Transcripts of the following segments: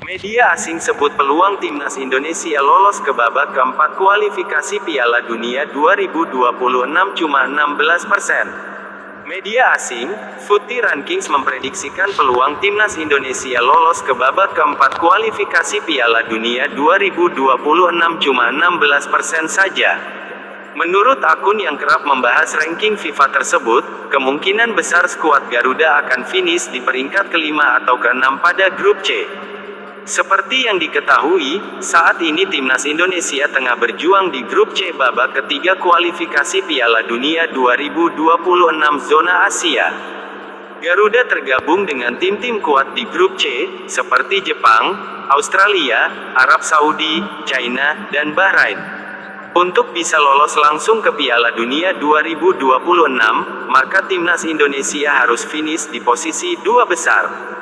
Media asing sebut peluang timnas Indonesia lolos ke babak keempat kualifikasi Piala Dunia 2026 cuma 16%. Media asing, Footy Rankings memprediksikan peluang timnas Indonesia lolos ke babak keempat kualifikasi Piala Dunia 2026 cuma 16% saja. Menurut akun yang kerap membahas ranking FIFA tersebut, kemungkinan besar skuad Garuda akan finish di peringkat kelima atau keenam pada grup C. Seperti yang diketahui, saat ini timnas Indonesia tengah berjuang di grup C babak ketiga kualifikasi Piala Dunia 2026 zona Asia. Garuda tergabung dengan tim-tim kuat di grup C, seperti Jepang, Australia, Arab Saudi, China, dan Bahrain. Untuk bisa lolos langsung ke Piala Dunia 2026, maka timnas Indonesia harus finish di posisi dua besar.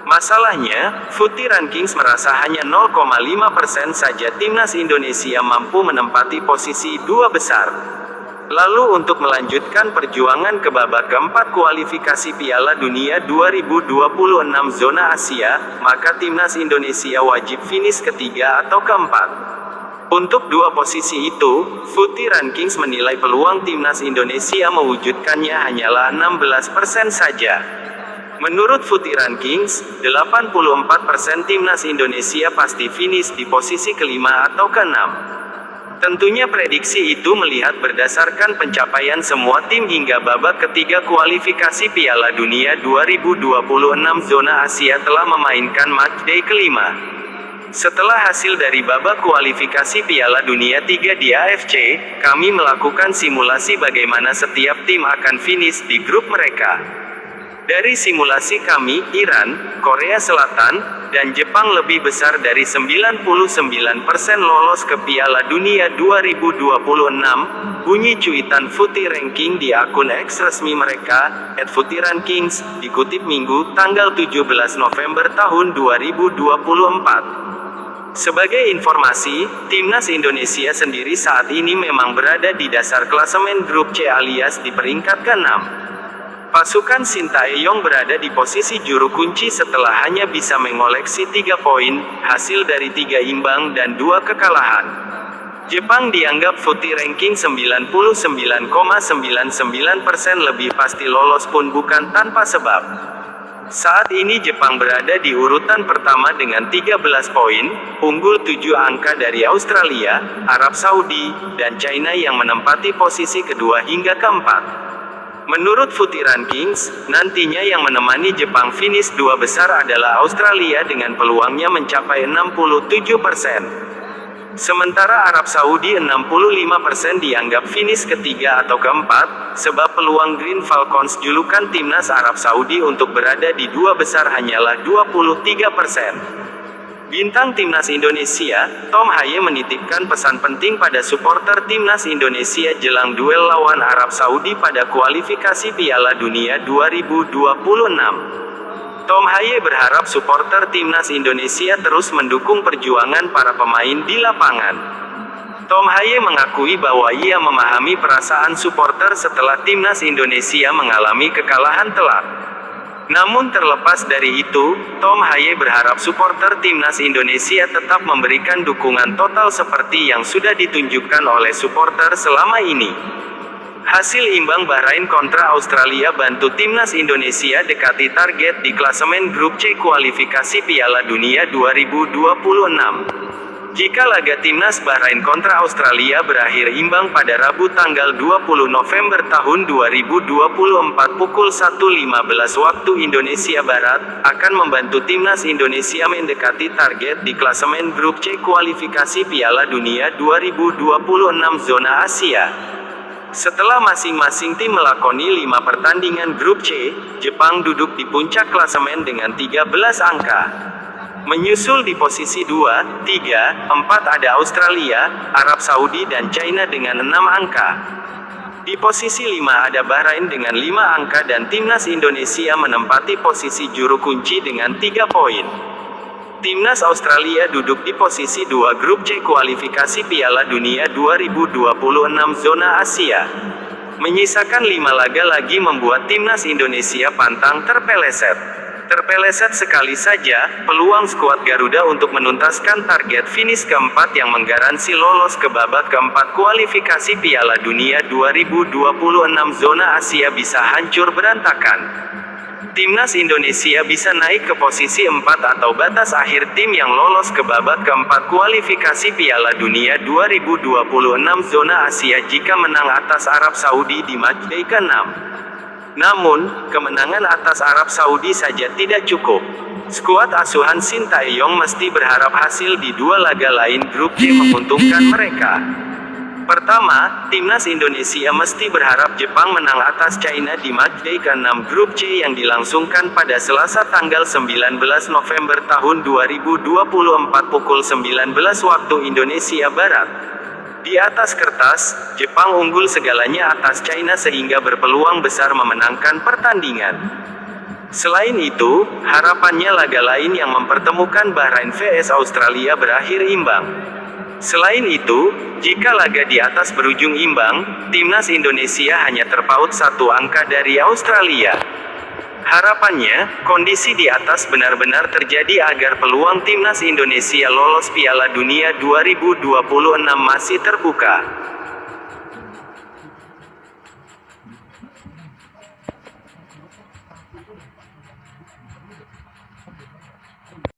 Masalahnya, Footy Rankings merasa hanya 0,5% saja timnas Indonesia mampu menempati posisi dua besar. Lalu untuk melanjutkan perjuangan ke babak keempat kualifikasi Piala Dunia 2026 zona Asia, maka timnas Indonesia wajib finish ketiga atau keempat. Untuk dua posisi itu, Footy Rankings menilai peluang timnas Indonesia mewujudkannya hanyalah 16% saja. Menurut Footy Rankings, 84% timnas Indonesia pasti finish di posisi kelima atau keenam. Tentunya prediksi itu melihat berdasarkan pencapaian semua tim hingga babak ketiga kualifikasi Piala Dunia 2026 zona Asia telah memainkan matchday kelima. Setelah hasil dari babak kualifikasi Piala Dunia 3 di AFC, kami melakukan simulasi bagaimana setiap tim akan finish di grup mereka. Dari simulasi kami, Iran, Korea Selatan, dan Jepang lebih besar dari 99% lolos ke Piala Dunia 2026, bunyi cuitan Footy Ranking di akun X resmi mereka, @FootyRankings, dikutip Minggu, tanggal 17 November tahun 2024. Sebagai informasi, timnas Indonesia sendiri saat ini memang berada di dasar klasemen grup C alias di peringkat ke-6. Pasukan Sintayong berada di posisi juru kunci setelah hanya bisa mengoleksi 3 poin, hasil dari 3 imbang dan 2 kekalahan. Jepang dianggap Footy Ranking 99,99% lebih pasti lolos pun bukan tanpa sebab. Saat ini Jepang berada di urutan pertama dengan 13 poin, unggul 7 angka dari Australia, Arab Saudi, dan China yang menempati posisi kedua hingga keempat. Menurut Footy Rankings, nantinya yang menemani Jepang finish dua besar adalah Australia dengan peluangnya mencapai 67%. Sementara Arab Saudi 65% dianggap finish ketiga atau keempat, sebab peluang Green Falcons julukan timnas Arab Saudi untuk berada di dua besar hanyalah 23%. Bintang timnas Indonesia, Tom Haye menitipkan pesan penting pada supporter timnas Indonesia jelang duel lawan Arab Saudi pada kualifikasi Piala Dunia 2026. Tom Haye berharap supporter timnas Indonesia terus mendukung perjuangan para pemain di lapangan. Tom Haye mengakui bahwa ia memahami perasaan supporter setelah timnas Indonesia mengalami kekalahan telak. Namun terlepas dari itu, Tom Haye berharap supporter timnas Indonesia tetap memberikan dukungan total seperti yang sudah ditunjukkan oleh supporter selama ini. Hasil imbang Bahrain kontra Australia bantu timnas Indonesia dekati target di klasemen grup C kualifikasi Piala Dunia 2026. Jika laga timnas Bahrain kontra Australia berakhir imbang pada Rabu tanggal 20 November tahun 2024 pukul 1.15 waktu Indonesia Barat, akan membantu timnas Indonesia mendekati target di klasemen grup C kualifikasi Piala Dunia 2026 zona Asia. Setelah masing-masing tim melakoni 5 pertandingan grup C, Jepang duduk di puncak klasemen dengan 13 angka. Menyusul di posisi 2, 3, 4 ada Australia, Arab Saudi dan China dengan 6 angka. Di posisi 5 ada Bahrain dengan 5 angka dan timnas Indonesia menempati posisi juru kunci dengan 3 poin. Timnas Australia duduk di posisi 2 grup C kualifikasi Piala Dunia 2026 zona Asia. Menyisakan 5 laga lagi membuat timnas Indonesia pantang terpeleset. Terpeleset sekali saja, peluang skuad Garuda untuk menuntaskan target finish keempat yang menggaransi lolos ke babak keempat kualifikasi Piala Dunia 2026 zona Asia bisa hancur berantakan. Timnas Indonesia bisa naik ke posisi 4 atau batas akhir tim yang lolos ke babak keempat kualifikasi Piala Dunia 2026 zona Asia jika menang atas Arab Saudi di matchday ke-6. Namun, kemenangan atas Arab Saudi saja tidak cukup. Skuad asuhan Sintayong mesti berharap hasil di dua laga lain grup C menguntungkan mereka. Pertama, timnas Indonesia mesti berharap Jepang menang atas China di matchday ke-6 grup C yang dilangsungkan pada Selasa tanggal 19 November tahun 2024 pukul 19 waktu Indonesia Barat. Di atas kertas, Jepang unggul segalanya atas China sehingga berpeluang besar memenangkan pertandingan. Selain itu, harapannya laga lain yang mempertemukan Bahrain vs Australia berakhir imbang. Selain itu, jika laga di atas berujung imbang, timnas Indonesia hanya terpaut satu angka dari Australia. Harapannya, kondisi di atas benar-benar terjadi agar peluang timnas Indonesia lolos Piala Dunia 2026 masih terbuka.